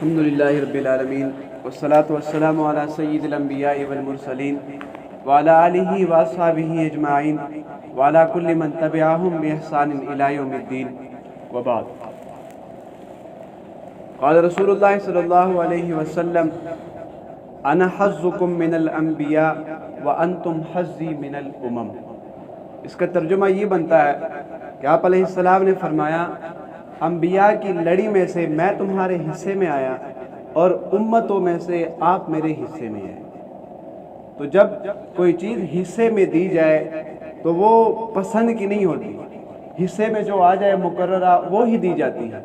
الحمد للہ رب العالمین والصلاة والسلام علی سید الانبیاء والمرسلین وعلی آلہ واصحابہ اجمعین وعلی کل من تبعہم بإحسان الی یوم الدین وبعد۔ قال رسول اللہ صلی اللہ علیہ وسلم انا حظکم من الانبیاء وانتم حظی من الامم۔ اس کا ترجمہ یہ بنتا ہے کہ آپ علیہ السلام نے فرمایا انبیاء کی لڑی میں سے میں تمہارے حصے میں آیا اور امتوں میں سے آپ میرے حصے میں آئے۔ تو جب کوئی چیز حصے میں دی جائے تو وہ پسند کی نہیں ہوتی، حصے میں جو آ جائے مقررہ وہ ہی دی جاتی ہے،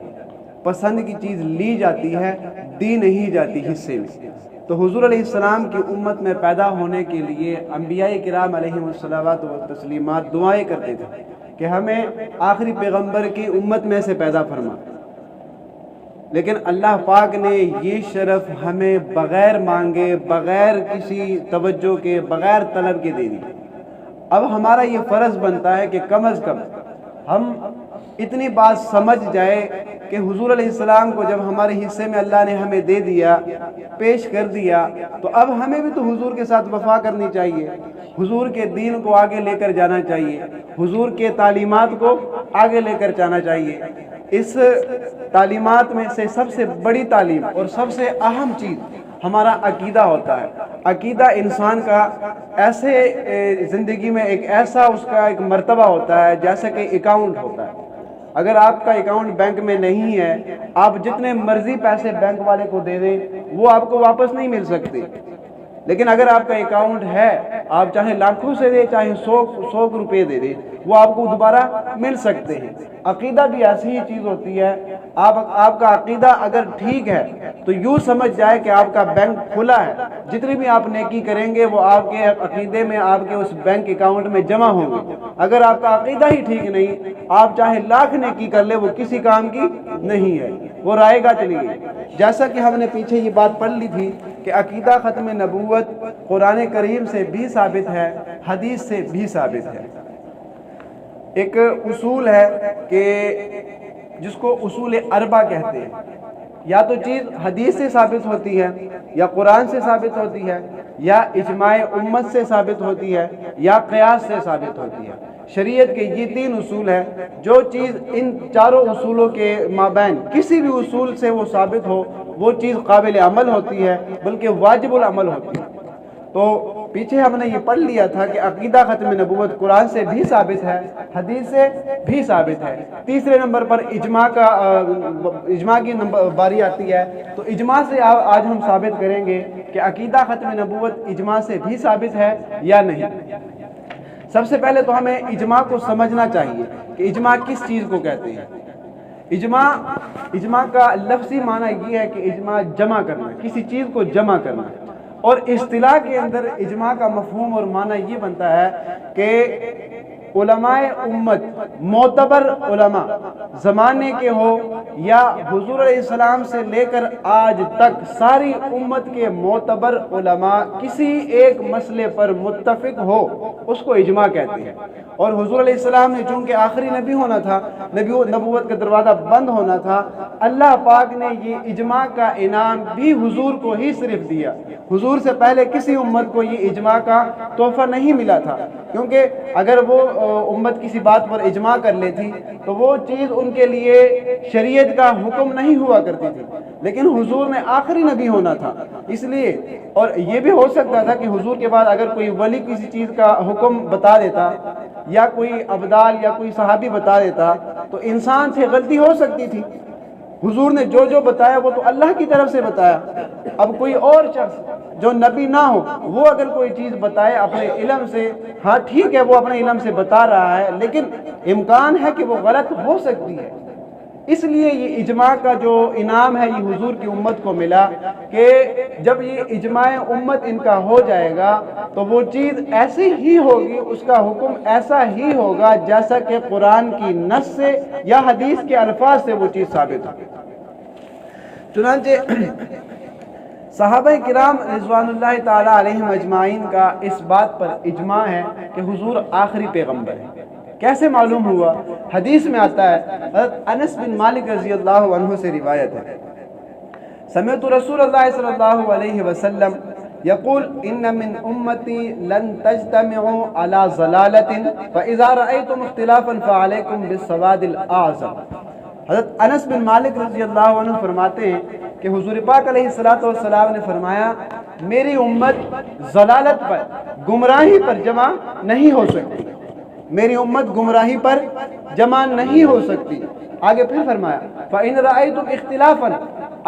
پسند کی چیز لی جاتی ہے، دی نہیں جاتی حصے میں۔ تو حضور علیہ السلام کی امت میں پیدا ہونے کے لیے انبیاء کرام علیہم الصلوات و تسلیمات دعائیں کرتے تھے کہ ہمیں آخری پیغمبر کی امت میں سے پیدا فرما، لیکن اللہ پاک نے یہ شرف ہمیں بغیر مانگے، بغیر کسی توجہ کے، بغیر طلب کے دے دی۔ اب ہمارا یہ فرض بنتا ہے کہ کم از کم ہم اتنی بات سمجھ جائے کہ حضور علیہ السلام کو جب ہمارے حصے میں اللہ نے ہمیں دے دیا، پیش کر دیا، تو اب ہمیں بھی تو حضور کے ساتھ وفا کرنی چاہیے، حضور کے دین کو آگے لے کر جانا چاہیے، حضور کے تعلیمات کو آگے لے کر جانا چاہیے۔ اس تعلیمات میں سے سب سے بڑی تعلیم اور سب سے اہم چیز ہمارا عقیدہ ہوتا ہے۔ عقیدہ انسان کا ایسے زندگی میں ایک ایسا اس کا ایک مرتبہ ہوتا ہے جیسا کہ اکاؤنٹ ہوتا ہے۔ اگر آپ کا اکاؤنٹ بینک میں نہیں ہے، آپ جتنے مرضی پیسے بینک والے کو دے دیں وہ آپ کو واپس نہیں مل سکتے، لیکن اگر آپ کا اکاؤنٹ ہے، آپ چاہے لاکھوں سے دے، چاہے سو روپے دے دے، وہ آپ کو دوبارہ مل سکتے ہیں۔ عقیدہ بھی ایسی ہی چیز ہوتی ہے، آپ کا عقیدہ اگر ٹھیک ہے تو یوں سمجھ جائے کہ آپ کا بینک کھلا ہے، جتنی بھی آپ نیکی کریں گے وہ آپ کے عقیدے میں، آپ کے اس بینک اکاؤنٹ میں جمع ہوں گے۔ اگر آپ کا عقیدہ ہی ٹھیک نہیں، آپ چاہے لاکھ نیکی کر لے، وہ کسی کام کی نہیں ہے، وہ رائے گا چلی گئی۔ جیسا کہ ہم نے پیچھے یہ بات پڑھ لی تھی کہ عقیدہ ختم نبوت قرآن کریم سے بھی ثابت ہے، حدیث سے بھی ثابت ہے۔ ایک اصول ہے کہ جس کو اصول اربع کہتے ہیں، یا تو چیز حدیث سے ثابت ہوتی ہے، یا قرآن سے ثابت ہوتی ہے، یا اجماع امت سے ثابت ہوتی ہے، یا قیاس سے ثابت ہوتی ہے۔ شریعت کے یہ تین اصول ہیں، جو چیز ان چاروں اصولوں کے مابین کسی بھی اصول سے وہ ثابت ہو وہ چیز قابل عمل ہوتی ہے، بلکہ واجب العمل ہوتی ہے۔ تو پیچھے ہم نے یہ پڑھ لیا تھا کہ عقیدہ ختم نبوت قرآن سے بھی ثابت ہے، حدیث سے بھی ثابت ہے۔ تیسرے نمبر پر اجماع کی باری آتی ہے، تو اجماع سے آج ہم ثابت کریں گے کہ عقیدہ ختم نبوت اجماع سے بھی ثابت ہے یا نہیں۔ سب سے پہلے تو ہمیں اجماع کو سمجھنا چاہیے کہ اجماع کس چیز کو کہتے ہیں۔ اجماع کا لفظی معنی یہ ہے کہ اجماع جمع کرنا، کسی چیز کو جمع کرنا، اور اصطلاح کے اندر اجماع کا مفہوم اور معنی یہ بنتا ہے کہ علماء امت، معتبر علماء زمانے کے ہو یا حضور علیہ السلام سے لے کر آج تک ساری امت کے معتبر علماء کسی ایک مسئلے پر متفق ہو، اس کو اجماع کہتے ہیں۔ اور حضور علیہ السلام نے چونکہ آخری نبی ہونا تھا، نبوت کا دروازہ بند ہونا تھا، اللہ پاک نے یہ اجماع کا انعام بھی حضور کو ہی صرف دیا۔ حضور سے پہلے کسی امت کو یہ اجماع کا تحفہ نہیں ملا تھا، کیونکہ اگر وہ امت کسی بات پر اجماع کر لیتی تو وہ چیز ان کے لیے شریعت کا حکم نہیں ہوا کرتی تھی، لیکن حضور نے آخری نبی ہونا تھا اس لیے۔ اور یہ بھی ہو سکتا تھا کہ حضور کے بعد اگر کوئی ولی کسی چیز کا حکم بتا دیتا، یا کوئی ابدال یا کوئی صحابی بتا دیتا، تو انسان سے غلطی ہو سکتی تھی۔ حضور نے جو بتایا وہ تو اللہ کی طرف سے بتایا۔ اب کوئی اور شخص جو نبی نہ ہو وہ اگر کوئی چیز بتائے اپنے علم سے، ہاں ٹھیک ہے وہ اپنے علم سے بتا رہا ہے، لیکن امکان ہے کہ وہ غلط ہو سکتی ہے۔ اس لیے یہ اجماع کا جو انعام ہے یہ حضور کی امت کو ملا کہ جب یہ اجماع امت ان کا ہو جائے گا تو وہ چیز ایسی ہی ہوگی، اس کا حکم ایسا ہی ہوگا جیسا کہ قرآن کی نص سے یا حدیث کے الفاظ سے وہ چیز ثابت ہوگی۔ چنانچہ صحابہ کرام رضوان اللہ تعالی علیہم اجمعین کا اس بات پر اجماع ہے کہ حضور آخری پیغمبر ہے۔ کیسے معلوم ہوا؟ حدیث میں آتا ہے، حضرت انس بن مالک رضی اللہ عنہ سے روایت ہے سمعت رسول اللہ صلی اللہ علیہ وسلم یقول ان من امتی لن تجتمعوا على ضلالة فاذا رأيتم اختلافا فعليكم بالسواد الاعظم۔ حضرت انس بن مالک رضی اللہ عنہ فرماتے ہیں کہ حضور پاک علیہ الصلوۃ والسلام نے فرمایا میری امت ضلالت پر، گمراہی پر جمع نہیں ہو سکتی، میری امت گمراہی پر جمع نہیں ہو سکتی۔ آگے پھر فرمایا فَإِنْ رَأَيْتُمْ اِخْتِلَافًا،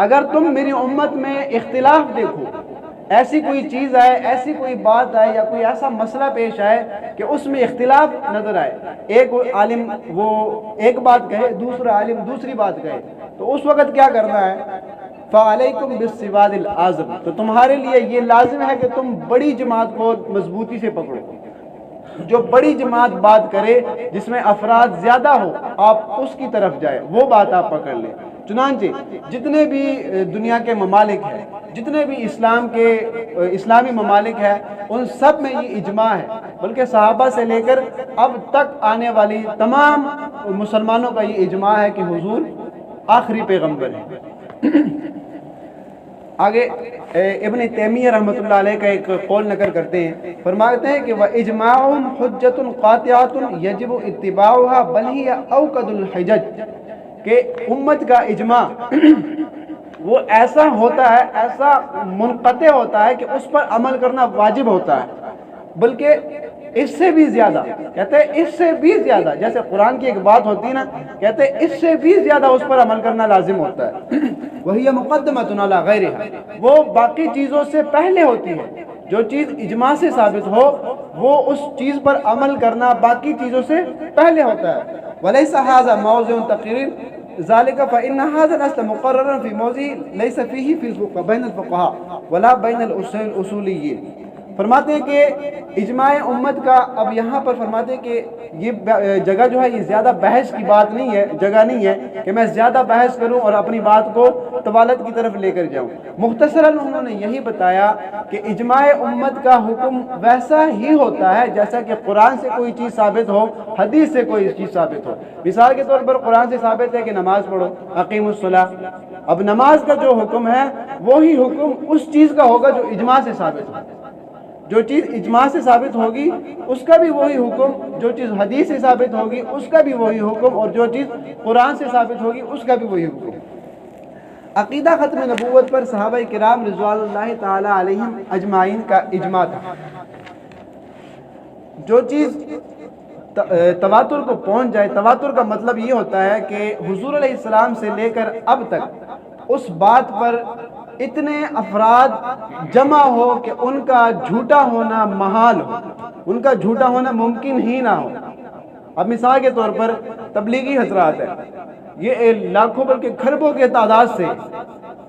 اگر تم میری امت میں اختلاف دیکھو، ایسی کوئی چیز آئے، ایسی کوئی بات آئے یا کوئی ایسا مسئلہ پیش آئے کہ اس میں اختلاف نظر آئے، ایک عالم وہ ایک بات کہے، دوسرا عالم دوسری بات کہے، تو اس وقت کیا کرنا ہے؟ فَعَلَيْكُمْ بِالسِّوَادِ الْأَعْظَمِ، تو تمہارے لیے یہ لازم ہے کہ تم بڑی جماعت کو مضبوطی سے پکڑو، جو بڑی جماعت بات کرے جس میں افراد زیادہ ہو آپ اس کی طرف جائے، وہ بات آپ پکڑ لیں۔ چنانچہ جتنے بھی دنیا کے ممالک ہیں، جتنے بھی اسلامی ممالک ہیں، ان سب میں یہ اجماع ہے، بلکہ صحابہ سے لے کر اب تک آنے والی تمام مسلمانوں کا یہ اجماع ہے کہ حضور آخری پیغمبر ہیں۔ آگے ابن تیمیہ رحمۃ اللہ علیہ کا ایک قول نقل کرتے ہیں، فرماتے ہیں کہ وَإِجْمَاعُهُمْ حُجَّةٌ قَاطِعَةٌ يَجِبُ اتِّبَاعُهَا بَلْ هِيَ أَوْقَدُ الْحِجَجِ، کہ امت کا اجماع وہ ایسا ہوتا ہے، ایسا منقطع ہوتا ہے کہ اس پر عمل کرنا واجب ہوتا ہے، بلکہ اس سے بھی زیادہ، کہتے ہیں اس سے بھی زیادہ، جیسے قرآن کی ایک بات ہوتی ہے نا، کہتے ہیں اس سے بھی زیادہ اس پر عمل کرنا لازم ہوتا ہے۔ وَهِيَ مُقَدَّمَةٌ عَلَى غَيْرِهَا، وہ باقی چیزوں سے پہلے ہوتی ہے، جو چیز اجماع سے ثابت ہو وہ اس چیز پر عمل کرنا باقی چیزوں سے پہلے ہوتا ہے۔ وَلَيْسَ هَذَا مَوْضِعٌ تَقْرِيرٍ ذَلِكَ فَإِنَّ هَذَا الْأَصْلَ مُقَرَّرٌ فِي مَوْضِعٍ لَيْسَ فِيهِ بَيْنَ الْفُقَهَاءِ وَلَا بَيْنَ الْأُصُولِيِّينَ۔ فرماتے ہیں کہ اجماع امت کا، اب یہاں پر فرماتے ہیں کہ یہ جگہ جو ہے یہ زیادہ بحث کی بات نہیں ہے، جگہ نہیں ہے کہ میں زیادہ بحث کروں اور اپنی بات کو طوالت کی طرف لے کر جاؤں۔ مختصراً انہوں نے یہی بتایا کہ اجماع امت کا حکم ویسا ہی ہوتا ہے جیسا کہ قرآن سے کوئی چیز ثابت ہو، حدیث سے کوئی چیز ثابت ہو۔ مثال کے طور پر قرآن سے ثابت ہے کہ نماز پڑھو، اقیم الصلاۃ، اب نماز کا جو حکم ہے وہی حکم اس چیز کا ہوگا جو اجماع سے ثابت ہو، جو چیز اجماع سے ثابت ہوگی اس کا بھی وہی حکم، جو چیز حدیث سے ثابت ہوگی اس کا بھی وہی حکم، اور جو چیز قرآن سے ثابت ہوگی اس کا بھی وہی حکم۔ عقیدہ ختم نبوت پر صحابہ کرام رضوان اللہ تعالی علیہم اجمعین کا اجماع تھا۔ جو چیز تواتر کو پہنچ جائے، تواتر کا مطلب یہ ہوتا ہے کہ حضور علیہ السلام سے لے کر اب تک اس بات پر اتنے افراد جمع ہو کہ ان کا جھوٹا ہونا محال ہو، ان کا جھوٹا ہونا ممکن ہی نہ ہو۔ اب مثال کے طور پر تبلیغی حضرات ہیں، یہ لاکھوں بلکہ کھربوں کے تعداد سے،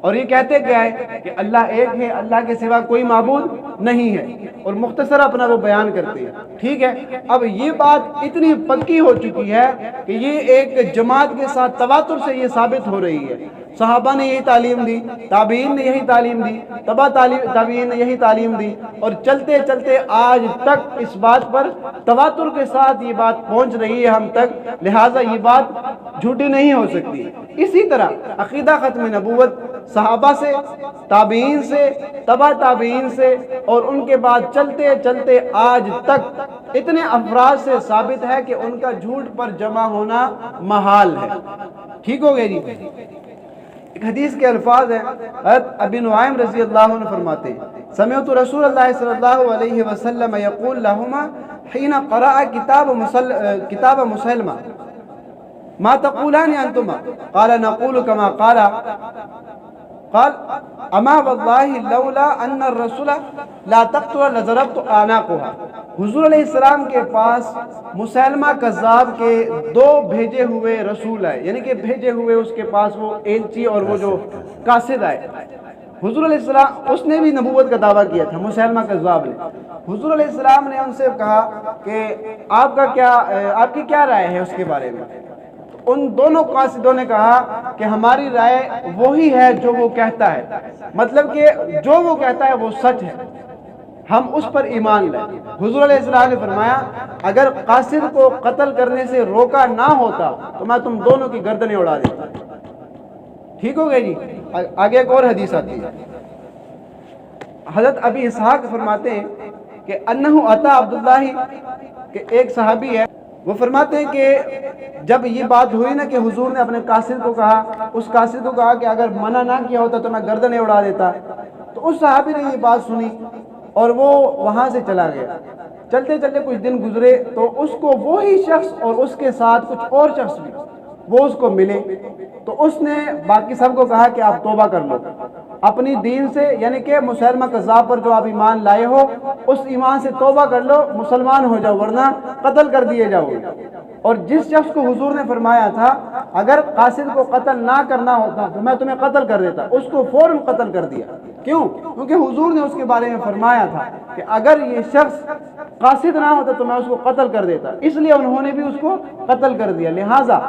اور یہ کہتے کیا ہے کہ اللہ ایک ہے، اللہ کے سوا کوئی معبود نہیں ہے، اور مختصر اپنا وہ بیان کرتے ہیں، ٹھیک ہے۔ اب یہ بات اتنی پکی ہو چکی ہے کہ یہ ایک جماعت کے ساتھ تواتر سے یہ ثابت ہو رہی ہے، صحابہ نے یہی تعلیم دی، تابعین نے یہی تعلیم دی، تبع تابعین نے یہی تعلیم دی، اور چلتے چلتے آج تک اس بات پر تواتر کے ساتھ یہ بات پہنچ رہی ہے ہم تک، لہٰذا یہ بات جھوٹی نہیں ہو سکتی۔ اسی طرح عقیدہ ختم نبوت صحابہ سے، تابعین سے، تبع تابعین سے، اور ان کے بعد چلتے چلتے آج تک اتنے افراد سے ثابت ہے کہ ان کا جھوٹ پر جمع ہونا محال ہے۔ ٹھیک ہو گئے جی؟ ایک حدیث کے الفاظ ہیں، حضرت ابی نعیم رضی اللہ عنہ فرماتے ہیں سمعت رسول اللہ صلی اللہ علیہ وسلم یقول لہما حین قرأ کتاب مسلمہ ما تقولان انتما قال نقول كما قال اما والله لولا ان الرسول لا تقتل لضربت اعناقها۔ حضور علیہ السلام کے پاس مسلمہ کذاب کے دو بھیجے ہوئے رسول آئے، یعنی کہ بھیجے ہوئے اس کے پاس وہ ایلچی اور وہ جو قاصد آئے۔ حضور علیہ السلام، اس نے بھی نبوت کا دعویٰ کیا تھا، مسلمہ کذاب نے۔ حضور علیہ السلام نے ان سے کہا کہ آپ کی کیا رائے ہے اس کے بارے میں؟ ان دونوں قاصدوں نے کہا کہ ہماری رائے وہی ہے جو وہ کہتا ہے، مطلب کہ جو وہ کہتا ہے وہ سچ ہے، ہم اس پر ایمان لیں۔ حضور علیہ السلام نے فرمایا اگر قاصد کو قتل کرنے سے روکا نہ ہوتا تو میں تم دونوں کی گردنیں اڑا دیتا۔ ٹھیک ہو گئے جی. آگے ایک اور حدیث آتی ہے. حضرت ابی اسحاق فرماتے ہیں کہ انہو عطا عبداللہ، کہ ایک صحابی ہے، وہ فرماتے ہیں کہ جب یہ بات ہوئی نا کہ حضور نے اپنے قاصد کو کہا، اس قاصد کو کہا کہ اگر منع نہ کیا ہوتا تو میں گردنیں اڑا دیتا، تو اس صحابی نے یہ بات سنی اور وہ وہاں سے چلا گیا. چلتے چلتے کچھ دن گزرے تو اس کو وہی شخص اور اس کے ساتھ کچھ اور شخص بھی وہ اس کو ملے، تو اس نے باقی سب کو کہا کہ آپ توبہ کر لو اپنی دین سے، یعنی کہ مسلمہ کذاب پر جو آپ ایمان لائے ہو اس ایمان سے توبہ کر لو، مسلمان ہو جاؤ ورنہ قتل کر دیے جاؤ. اور جس شخص کو حضور نے فرمایا تھا اگر قاصد کو قتل نہ کرنا ہوتا تو میں تمہیں قتل کر دیتا، اس کو فوراً قتل کر دیا. کیوں؟ کیونکہ حضور نے اس کے بارے میں فرمایا تھا کہ اگر یہ شخص قاصد نہ ہوتا تو میں اس کو قتل کر دیتا، اس لیے انہوں نے بھی اس کو قتل کر دیا. لہٰذا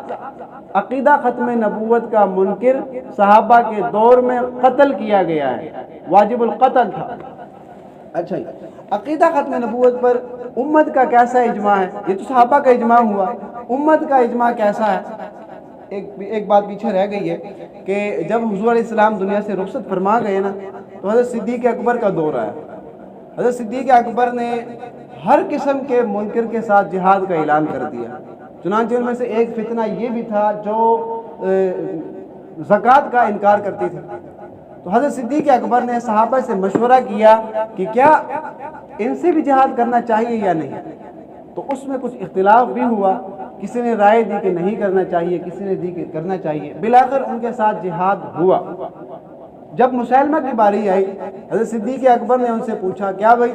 عقیدہ ختم نبوت کا منکر صحابہ کے دور میں قتل کیا گیا ہے، واجب القتل تھا. اچھا جی، عقیدہ ختم نبوت پر امت کا کیسا اجماع ہے؟ یہ تو صحابہ کا اجماع ہوا، امت کا اجماع کیسا ہے؟ ایک بات پیچھے رہ گئی ہے کہ جب حضور علیہ السلام دنیا سے رخصت فرما گئے نا تو حضرت صدیق اکبر کا دور آیا. حضرت صدیق اکبر نے ہر قسم کے منکر کے ساتھ جہاد کا اعلان کر دیا. چنانچہ ان میں سے ایک فتنہ یہ بھی تھا جو زکوٰۃ کا انکار کرتی تھی. تو حضرت صدیق اکبر نے صحابہ سے مشورہ کیا کہ کیا ان سے بھی جہاد کرنا چاہیے یا نہیں. تو اس میں کچھ اختلاف بھی ہوا، کسی نے رائے دی کہ نہیں کرنا چاہیے، کسی نے دی کہ کرنا چاہیے. بالآخر ان کے ساتھ جہاد ہوا. جب مسلمہ کی باری آئی حضرت صدیق اکبر نے ان سے پوچھا کیا بھائی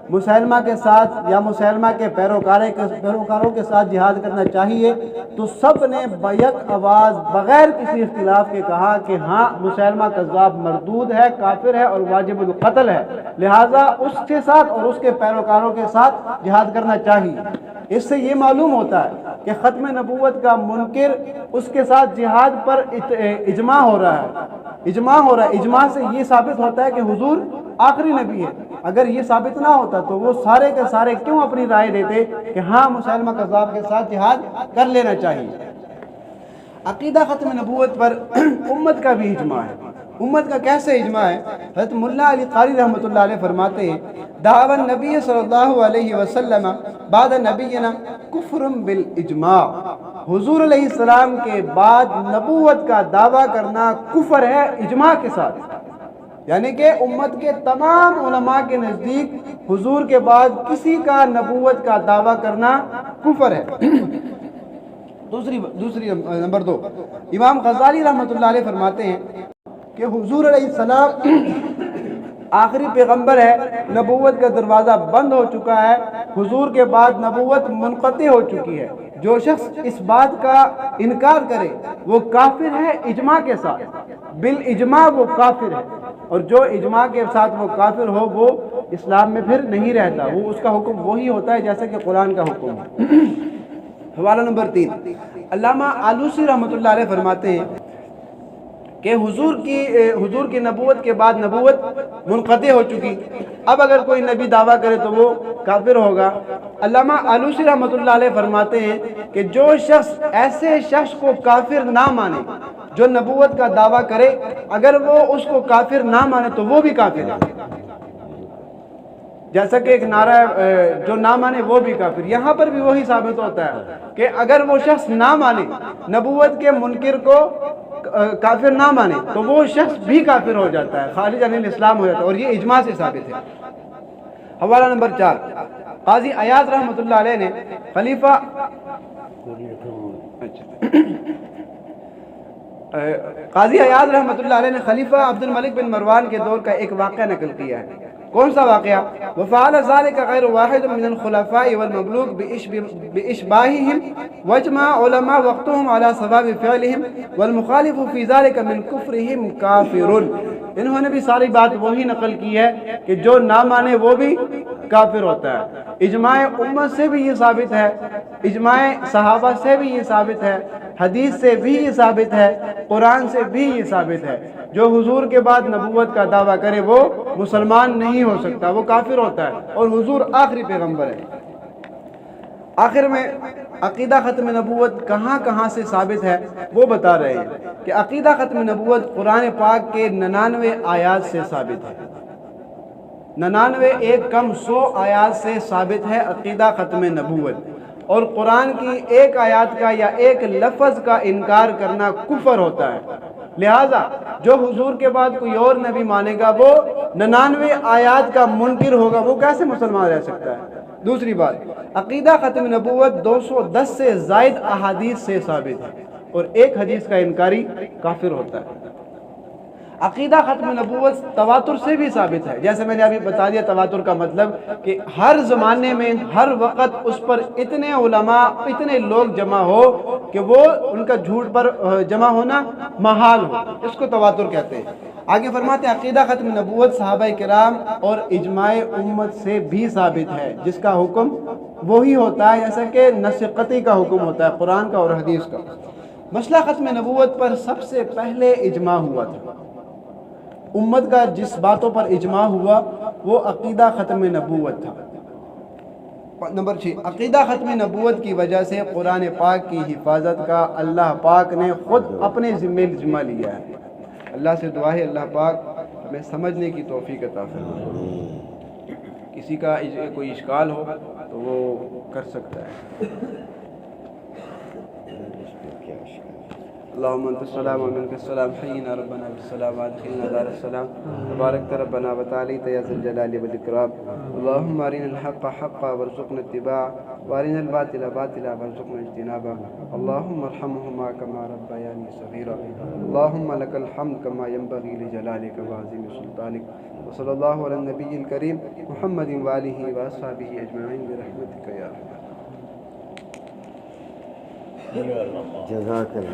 مسلمہ کے ساتھ یا مسلمہ کے پیروکاروں کے ساتھ جہاد کرنا چاہیے؟ تو سب نے بیک آواز بغیر کسی اختلاف کے کہا کہ ہاں مسلمہ کذاب مردود ہے، کافر ہے اور واجب القتل ہے، لہٰذا اس کے ساتھ اور اس کے پیروکاروں کے ساتھ جہاد کرنا چاہیے. اس سے یہ معلوم ہوتا ہے کہ ختم نبوت کا منکر اس کے ساتھ جہاد پر اجماع ہو رہا ہے. اجماع سے یہ ثابت ہوتا ہے کہ حضور آخری نبی ہے. اگر یہ ثابت نہ ہوتا تو وہ سارے کے سارے کیوں اپنی رائے دیتے کہ ہاں مسلمہ کذاب کے ساتھ جہاد کر لینا چاہیے. عقیدہ ختم نبوت پر امت کا بھی اجماع ہے. امت کا کیسے اجماع ہے؟ حضرت ملا علی قاری رحمۃ اللہ علیہ فرماتے ہیں دعوی نبی صلی اللہ علیہ وسلم بعد نبینا کفر بالاجماع. حضور علیہ السلام کے بعد نبوت کا دعویٰ کرنا کفر ہے اجماع کے ساتھ. یعنی کہ امت کے تمام علماء کے نزدیک حضور کے بعد کسی کا نبوت کا دعویٰ کرنا کفر ہے. دوسری نمبر 2، امام غزالی رحمۃ اللہ علیہ فرماتے ہیں کہ حضور علیہ السلام آخری پیغمبر ہے، نبوت کا دروازہ بند ہو چکا ہے، حضور کے بعد نبوت منقطع ہو چکی ہے. جو شخص اس بات کا انکار کرے وہ کافر ہے اجماع کے ساتھ، بالاجماع وہ کافر ہے، اور جو اجماع کے ساتھ وہ کافر ہو وہ اسلام میں پھر نہیں رہتا، وہ اس کا حکم وہی ہوتا ہے جیسا کہ قرآن کا حکم ہے. حوالہ نمبر 3، علامہ آلوسی رحمۃ اللہ علیہ فرماتے ہیں کہ حضور کی نبوت کے بعد نبوت منقطع ہو چکی، اب اگر کوئی نبی دعویٰ کرے تو وہ کافر ہوگا. علامہ آلوسی رحمۃ اللہ علیہ فرماتے ہیں کہ جو شخص ایسے شخص کو کافر نہ مانے جو نبوت کا دعویٰ کرے، اگر وہ اس کو کافر نہ مانے تو وہ بھی کافر ہے. جیسا کہ ایک نعرہ جو نہ مانے وہ بھی کافر، یہاں پر بھی وہی ثابت ہوتا ہے کہ اگر وہ شخص نہ مانے نبوت کے منکر کو کافر نہ مانے تو وہ شخص بھی کافر ہو جاتا ہے، خارج عن الاسلام ہو جاتا ہے، اور یہ اجماع سے ثابت ہے. حوالہ نمبر 4، قاضی ایاز رحمۃ اللہ علیہ نے خلیفہ قاضی ایاز رحمۃ اللہ علیہ نے خلیفہ عبد الملک بن مروان کے دور کا ایک واقعہ نقل کیا ہے. کون سا واقعہ؟ وفعل ذلك غير واحد من الخلفاء والمملوك بإشباههم واجمع علماء وقتهم على صواب فعلهم والمخالف في ذلك من كفرهم كافر. انہوں نے بھی ساری بات وہی نقل کی ہے کہ جو نہ مانے وہ بھی کافر ہوتا ہے. اجماع امت سے بھی یہ ثابت ہے، اجماع صحابہ سے بھی یہ ثابت ہے، حدیث سے بھی یہ ثابت ہے، قرآن سے بھی یہ ثابت ہے. جو حضور کے بعد نبوت کا دعویٰ کرے وہ مسلمان نہیں ہو سکتا، وہ کافر ہوتا ہے، اور حضور آخری پیغمبر ہے. آخر میں عقیدہ ختم نبوت کہاں کہاں سے ثابت ہے وہ بتا رہے ہیں کہ عقیدہ ختم نبوت قرآن پاک کے 99 آیات سے ثابت ہے. 99 ایک کم 100 آیات سے ثابت ہے عقیدہ ختم نبوت. اور قرآن کی ایک آیات کا یا ایک لفظ کا انکار کرنا کفر ہوتا ہے. لہٰذا جو حضور کے بعد کوئی اور نبی مانے گا وہ 99 آیات کا منکر ہوگا، وہ کیسے مسلمان رہ سکتا ہے؟ دوسری بات، عقیدہ ختم نبوت 210 سے زائد احادیث سے ثابت ہے اور ایک حدیث کا انکاری کافر ہوتا ہے. عقیدہ ختم نبوت تواتر سے بھی ثابت ہے. جیسے میں نے ابھی بتا دیا تواتر کا مطلب کہ ہر زمانے میں ہر وقت اس پر اتنے علماء اتنے لوگ جمع ہو کہ وہ ان کا جھوٹ پر جمع ہونا محال ہو، اس کو تواتر کہتے ہیں. آگے فرماتے ہیں عقیدہ ختم نبوت صحابہ کرام اور اجماع امت سے بھی ثابت ہے، جس کا حکم وہی ہوتا ہے جیسا کہ نص قطعی کا حکم ہوتا ہے قرآن کا اور حدیث کا. مسئلہ ختم نبوت پر سب سے پہلے اجماع ہوا تھا. امت کا جس باتوں پر اجماع ہوا وہ عقیدہ ختم نبوت تھا. نمبر 6، عقیدہ ختم نبوت کی وجہ سے قرآن پاک کی حفاظت کا اللہ پاک نے خود اپنے ذمہ ذمہ لیا ہے. اللہ سے دعا ہے اللہ پاک ہمیں سمجھنے کی توفیق عطا فرمائے. کسی کا کوئی اشکال ہو تو وہ کر سکتا ہے. اللهم انت السلام ومنك السلام، حينا ربنا بالسلام وادخلنا دار السلام، تبارك ربنا وتعاليت يا ذا الجلال والاكرام. اللهم ارنا الحق حقا وارزقنا اتباعه وارنا الباطل باطلا وارزقنا اجتنابه. اللهم ارحمهما كما ربياني صغيرا. اللهم لك الحمد كما ينبغي لجلالك وعظيم سلطانك. وصلى الله على النبي الكريم محمد وآله وأصحابه أجمعين برحمتك يا رب. جزاك اللہ.